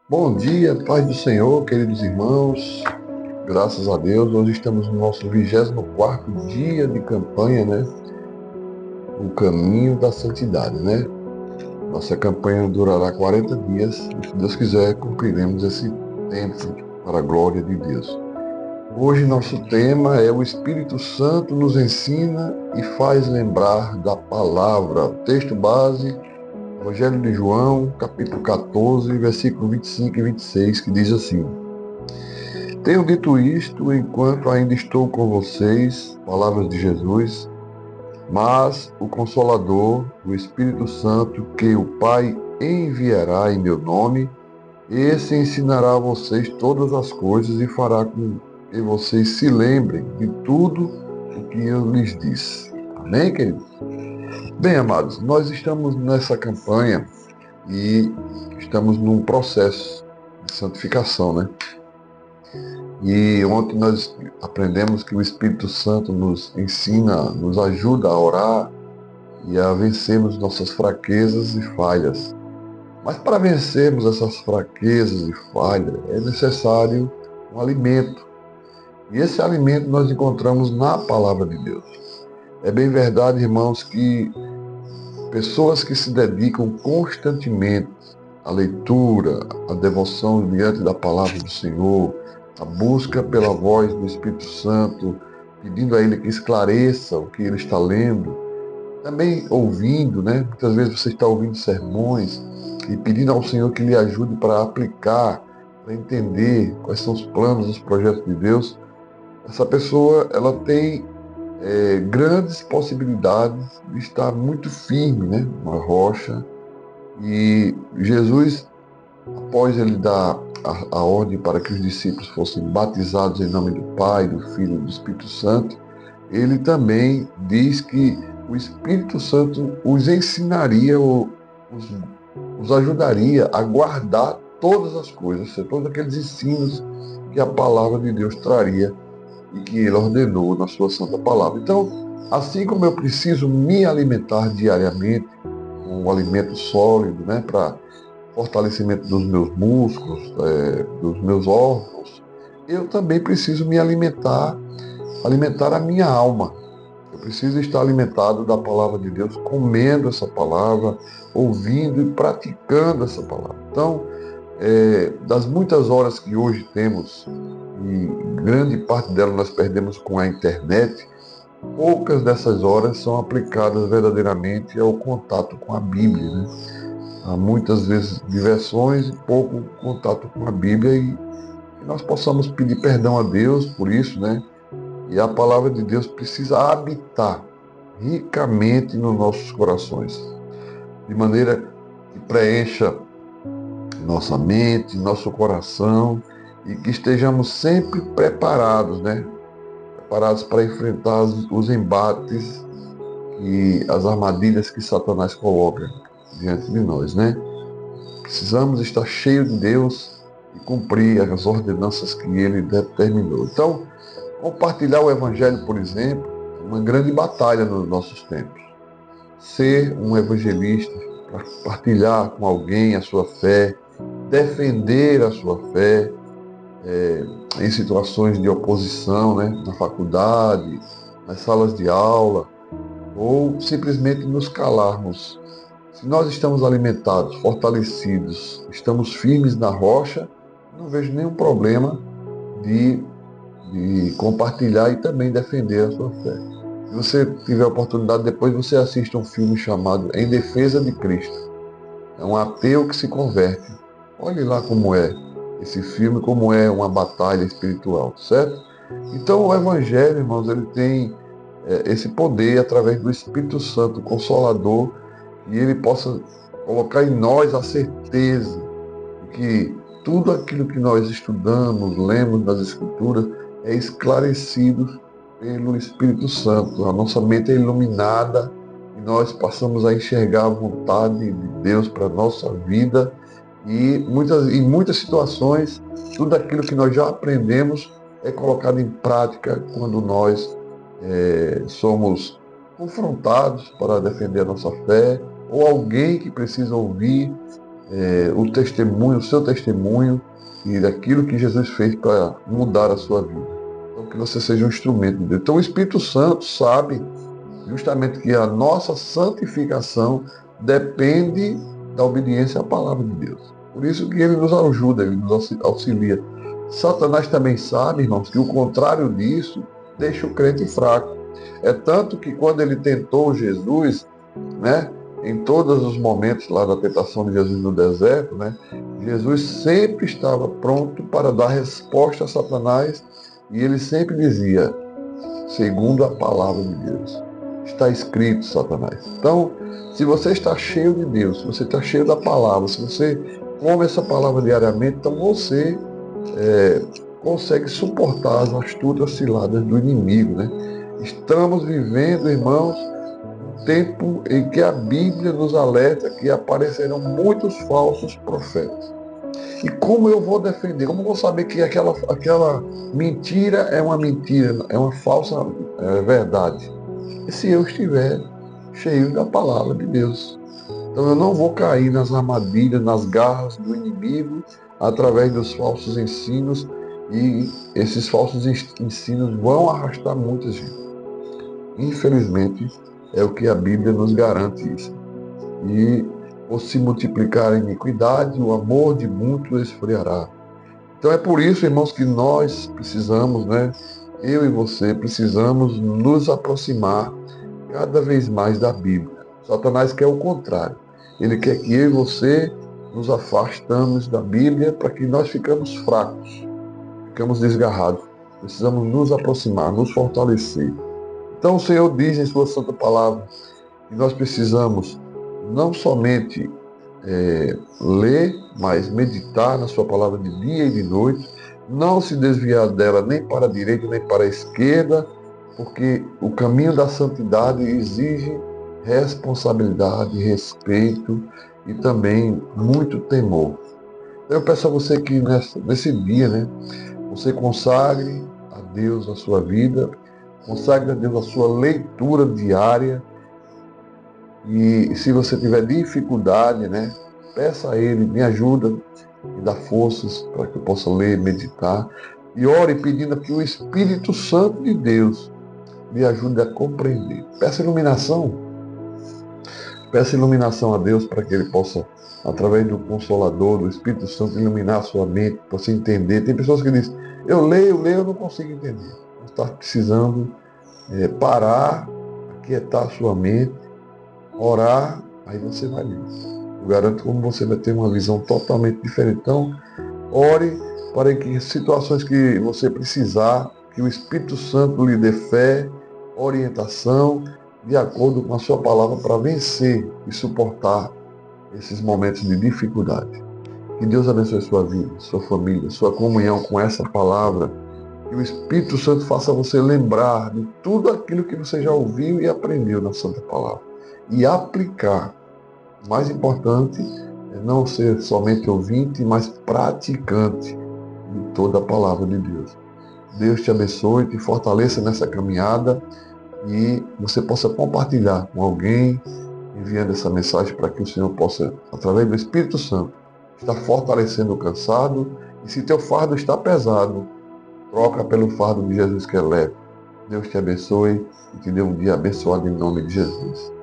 Bom dia, paz do Senhor, queridos irmãos. Graças a Deus, hoje estamos no nosso 24º dia de campanha, né? O caminho da santidade, né? Nossa campanha durará 40 dias e, se Deus quiser, cumpriremos esse tempo para a glória de Deus. Hoje nosso tema é: o Espírito Santo nos ensina e faz lembrar da palavra. Texto base: Evangelho de João, capítulo 14, versículo 25 e 26, que diz assim: Tenho dito isto enquanto ainda estou com vocês, palavras de Jesus, mas o Consolador, o Espírito Santo, que o Pai enviará em meu nome, esse ensinará a vocês todas as coisas e fará com que vocês se lembrem de tudo o que eu lhes disse. Amém, queridos? Bem, amados, nós estamos nessa campanha e estamos num processo de santificação, né? E ontem nós aprendemos que o Espírito Santo nos ensina, nos ajuda a orar e a vencermos nossas fraquezas e falhas. Mas para vencermos essas fraquezas e falhas é necessário um alimento. E esse alimento nós encontramos na palavra de Deus. É bem verdade, irmãos, que pessoas que se dedicam constantemente à leitura, à devoção diante da palavra do Senhor, a busca pela voz do Espírito Santo, pedindo a Ele que esclareça o que ele está lendo, também ouvindo, né? Muitas vezes você está ouvindo sermões e pedindo ao Senhor que lhe ajude para aplicar, para entender quais são os planos, os projetos de Deus. Essa pessoa, ela tem grandes possibilidades de estar muito firme, né? Uma rocha. E Jesus, após ele dar a ordem para que os discípulos fossem batizados em nome do Pai, do Filho e do Espírito Santo, ele também diz que o Espírito Santo os ensinaria, os ajudaria a guardar todas as coisas, todos aqueles ensinos que a palavra de Deus traria e que ele ordenou na sua santa palavra. Então, assim como eu preciso me alimentar diariamente com um alimento sólido, né, para fortalecimento dos meus músculos, dos meus órgãos, eu também preciso me alimentar, alimentar a minha alma. Eu preciso estar alimentado da palavra de Deus, comendo essa palavra, ouvindo e praticando essa palavra. Então, das muitas horas que hoje temos, e grande parte delas nós perdemos com a internet, poucas dessas horas são aplicadas verdadeiramente ao contato com a Bíblia, né? Há muitas vezes diversões e pouco contato com a Bíblia e que nós possamos pedir perdão a Deus por isso, né? E a palavra de Deus precisa habitar ricamente nos nossos corações, de maneira que preencha nossa mente, nosso coração e que estejamos sempre preparados, né? Preparados para enfrentar os embates e as armadilhas que Satanás coloca diante de nós, né? Precisamos estar cheios de Deus e cumprir as ordenanças que ele determinou. Então, compartilhar o Evangelho, por exemplo, é uma grande batalha nos nossos tempos. Ser um evangelista, para partilhar com alguém a sua fé, defender a sua fé em situações de oposição, né, na faculdade, nas salas de aula, ou simplesmente nos calarmos. Se nós estamos alimentados, fortalecidos, estamos firmes na rocha, não vejo nenhum problema de, de compartilhar e também defender a sua fé. Se você tiver a oportunidade, depois você assiste um filme chamado Em Defesa de Cristo. É um ateu que se converte. Olhe lá como é esse filme, como é uma batalha espiritual, certo? Então o Evangelho, irmãos, ele tem esse poder através do Espírito Santo Consolador, e ele possa colocar em nós a certeza de que tudo aquilo que nós estudamos, lemos nas Escrituras, é esclarecido pelo Espírito Santo. A nossa mente é iluminada e nós passamos a enxergar a vontade de Deus para a nossa vida e em muitas situações, tudo aquilo que nós já aprendemos é colocado em prática quando nós somos confrontados para defender a nossa fé, ou alguém que precisa ouvir o testemunho, o seu testemunho e daquilo que Jesus fez para mudar a sua vida. Então, que você seja um instrumento de Deus. Então, o Espírito Santo sabe justamente que a nossa santificação depende da obediência à palavra de Deus. Por isso que ele nos ajuda, ele nos auxilia. Satanás também sabe, irmãos, que o contrário disso deixa o crente fraco. É tanto que quando ele tentou Jesus, né, em todos os momentos lá da tentação de Jesus no deserto, né, Jesus sempre estava pronto para dar resposta a Satanás e ele sempre dizia, segundo a palavra de Deus. Está escrito, Satanás. Então, se você está cheio de Deus, se você está cheio da palavra, se você come essa palavra diariamente, então você consegue suportar as astutas ciladas do inimigo, né? Estamos vivendo, irmãos, um tempo em que a Bíblia nos alerta que aparecerão muitos falsos profetas. E como eu vou defender? Como eu vou saber que aquela mentira é uma mentira, é uma falsa verdade? E se eu estiver cheio da palavra de Deus. Então eu não vou cair nas armadilhas, nas garras do inimigo, através dos falsos ensinos, e esses falsos ensinos vão arrastar muita gente. Infelizmente, é o que a Bíblia nos garante isso. E por se multiplicar a iniquidade, o amor de muitos esfriará. Então é por isso, irmãos, que nós precisamos, né? Eu e você precisamos nos aproximar cada vez mais da Bíblia. Satanás quer o contrário. Ele quer que eu e você nos afastamos da Bíblia para que nós ficamos fracos, ficamos desgarrados. Precisamos nos aproximar, nos fortalecer. Então o Senhor diz em sua santa palavra que nós precisamos não somente ler, mas meditar na sua palavra de dia e de noite, não se desviar dela nem para a direita nem para a esquerda, porque o caminho da santidade exige responsabilidade, respeito e também muito temor. Eu peço a você que nesse dia, né, você consagre a Deus a sua vida, consagre a Deus a sua leitura diária, e se você tiver dificuldade, né, peça a Ele, me ajuda, me dá forças para que eu possa ler, meditar. E ore pedindo que o Espírito Santo de Deus me ajude a compreender. Peça iluminação a Deus para que Ele possa, através do Consolador, do Espírito Santo, iluminar a sua mente, para você entender. Tem pessoas que dizem, eu leio, eu não consigo entender. Você está precisando parar, aquietar a sua mente, orar, aí você vai ler. Eu garanto como você vai ter uma visão totalmente diferente. Então, ore para que situações que você precisar, que o Espírito Santo lhe dê fé, orientação, de acordo com a sua palavra, para vencer e suportar esses momentos de dificuldade. Que Deus abençoe sua vida, sua família, sua comunhão com essa palavra. Que o Espírito Santo faça você lembrar de tudo aquilo que você já ouviu e aprendeu na Santa Palavra. E aplicar. O mais importante é não ser somente ouvinte, mas praticante de toda a palavra de Deus. Deus te abençoe, te fortaleça nessa caminhada e você possa compartilhar com alguém, enviando essa mensagem para que o Senhor possa, através do Espírito Santo, estar fortalecendo o cansado. E se teu fardo está pesado, troca pelo fardo de Jesus que é leve. Deus te abençoe e te dê um dia abençoado em nome de Jesus.